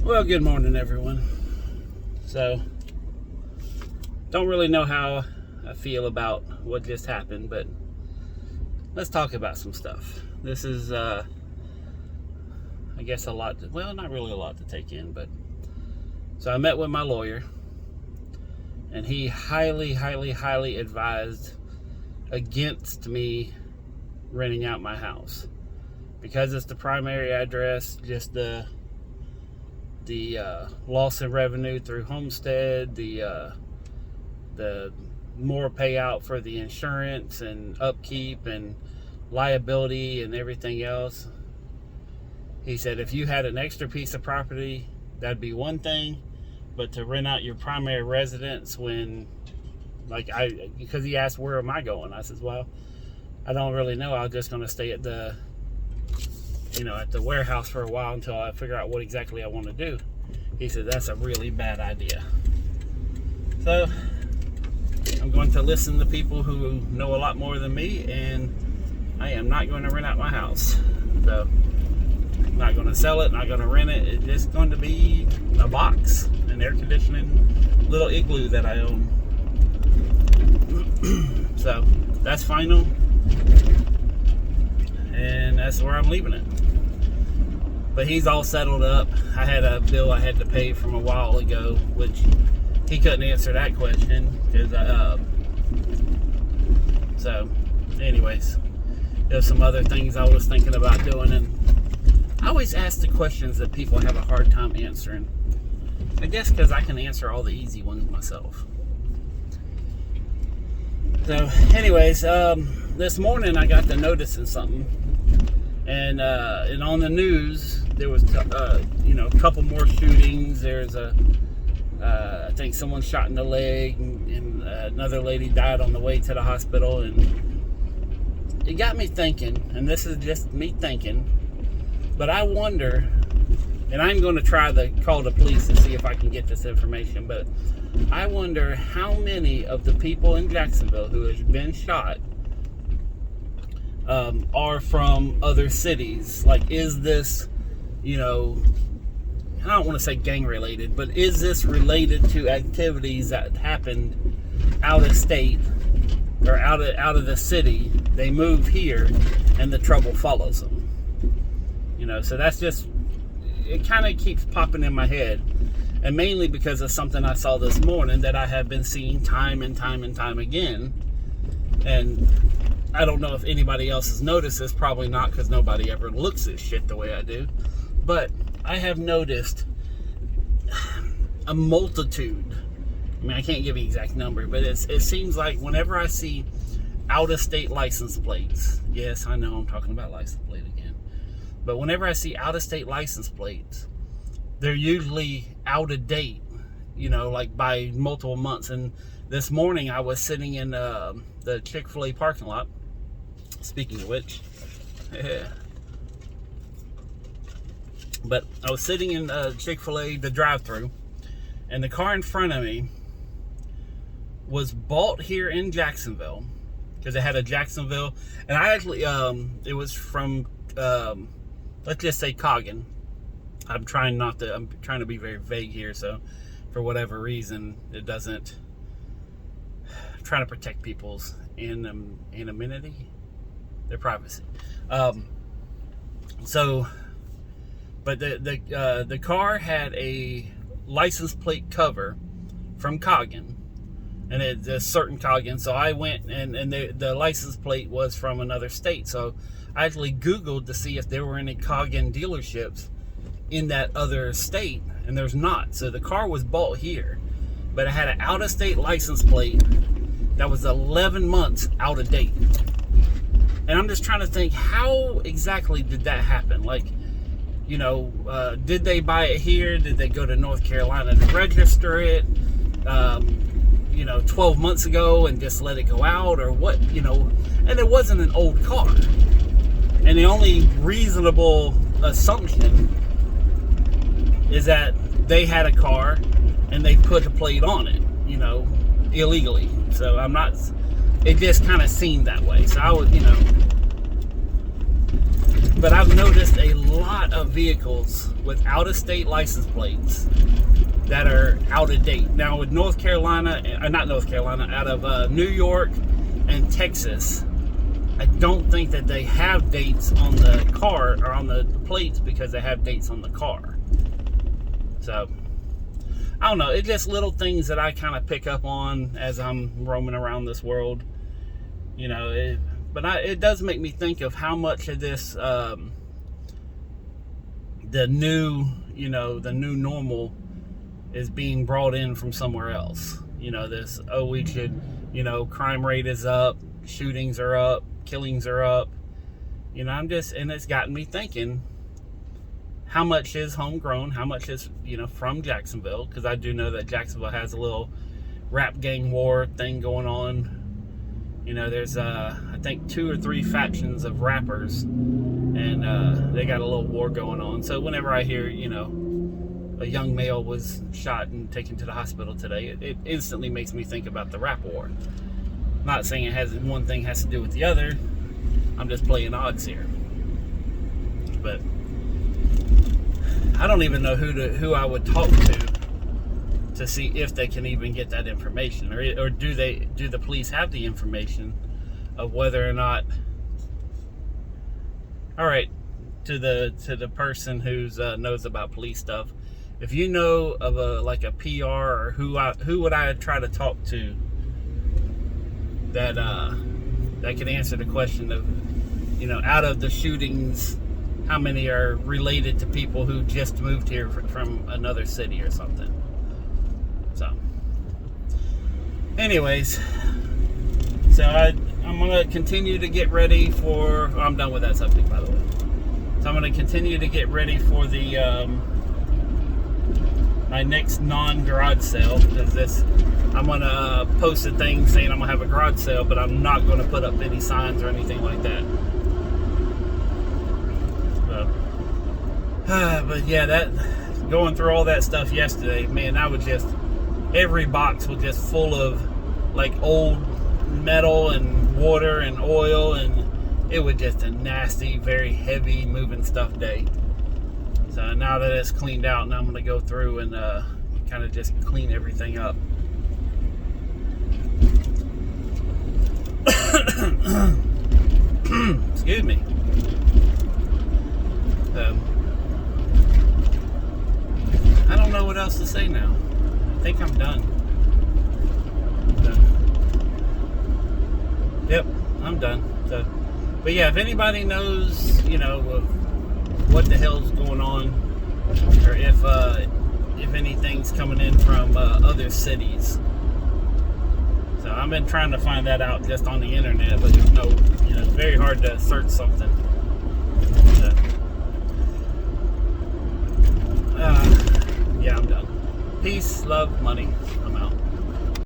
Well, good morning, everyone. So, don't really know how I feel about what just happened, but let's talk about some stuff. This is, I guess, a lot. Well, not really a lot to take in, but so I met with my lawyer, and he highly advised against me renting out my house because it's the primary address, just the loss of revenue through homestead, the more payout for the insurance and upkeep and liability and everything else. He said if you had an extra piece of property, that'd be one thing, but to rent out your primary residence when, because he asked where am I going, I says, well, I don't really know. I'm just going to stay at the warehouse for a while until I figure out what exactly I want to do. He said, that's a really bad idea. So I'm going to listen to people who know a lot more than me, and I am not going to rent out my house. So I'm not going to sell it, not going to rent it. It's just going to be a box, an air conditioning little igloo that I own. So that's final, and that's where I'm leaving it. But he's all settled up. I had a bill I had to pay from a while ago, which he couldn't answer that question. So, anyways, there's some other things I was thinking about doing, and I always ask the questions that people have a hard time answering. I guess because I can answer all the easy ones myself. So, anyways, this morning I got to noticing something. And on the news, there was, a couple more shootings. There's I think someone shot in the leg, and another lady died on the way to the hospital. And it got me thinking, and this is just me thinking, but I wonder, and I'm going to try to call the police to see if I can get this information, but I wonder how many of the people in Jacksonville who have been shot are from other cities. Like, is this, I don't want to say gang related, but is this related to activities that happened out of state or out of the city? They move here and the trouble follows them. So that's just, it kind of keeps popping in my head, and mainly because of something I saw this morning that I have been seeing time and time again. And I don't know if anybody else has noticed this. Probably not, because nobody ever looks at shit the way I do. But I have noticed a multitude. I mean, I can't give you an exact number, but it seems like whenever I see out-of-state license plates, yes, I know I'm talking about license plate again, but whenever I see out-of-state license plates, they're usually out of date, like by multiple months. And this morning I was sitting in the Chick-fil-A parking lot. Speaking of which, but I was sitting in Chick-fil-A, the drive-thru, and the car in front of me was bought here in Jacksonville, because it had a Jacksonville, and I actually, it was from, let's just say Coggin. I'm trying to be very vague here, so for whatever reason, it doesn't, I'm trying to protect people's anonymity, their privacy. But the car had a license plate cover from Coggin, and it's a certain Coggin. So I went, and the license plate was from another state. So I actually Googled to see if there were any Coggin dealerships in that other state, and there's not. So the car was bought here, but it had an out-of-state license plate that was 11 months out of date. And I'm just trying to think, how exactly did that happen? Like, did they buy it here? Did they go to North Carolina to register it, 12 months ago and just let it go out, or what, And it wasn't an old car. And the only reasonable assumption is that they had a car and they put a plate on it, illegally. So it just kind of seemed that way. So I would, but I've noticed a lot of vehicles with out-of-state license plates that are out of date. Now with North Carolina, not North Carolina, out of New York and Texas, I don't think that they have dates on the car or on the plates because they have dates on the car. So I don't know. It's just little things that I kind of pick up on as I'm roaming around this world. You know, it does make me think of how much of this, the new normal is being brought in from somewhere else. You know, this, we should, crime rate is up, shootings are up, killings are up. You know, and it's gotten me thinking, how much is homegrown? How much is, from Jacksonville? Because I do know that Jacksonville has a little rap gang war thing going on. You know, there's, I think 2 or 3 factions of rappers, and they got a little war going on. So whenever I hear, a young male was shot and taken to the hospital today, it instantly makes me think about the rap war. I'm not saying one thing has to do with the other. I'm just playing odds here. But I don't even know who I would talk to see if they can even get that information, or do the police have the information of whether or not. All right, to the person who's knows about police stuff, if you know of a PR, or who would I try to talk to that can answer the question of, out of the shootings, how many are related to people who just moved here from another city or something. So, anyways, so I'm going to continue to get ready for, I'm done with that subject, by the way. So I'm going to continue to get ready for the, my next non-garage sale, because I'm going to post a thing saying I'm going to have a garage sale, but I'm not going to put up any signs or anything like that. But yeah, that going through all that stuff yesterday, man, every box was just full of old metal and water and oil, and it was just a nasty, very heavy moving stuff day. So now that it's cleaned out, now I'm going to go through and kind of just clean everything up. Excuse me. I don't know what else to say now. I think I'm done. Yep, I'm done. So, but yeah, if anybody knows, what the hell's going on, or if anything's coming in from other cities. So I've been trying to find that out just on the internet, but there's no, it's very hard to search something. So, yeah, I'm done. Peace, love, money. I'm out.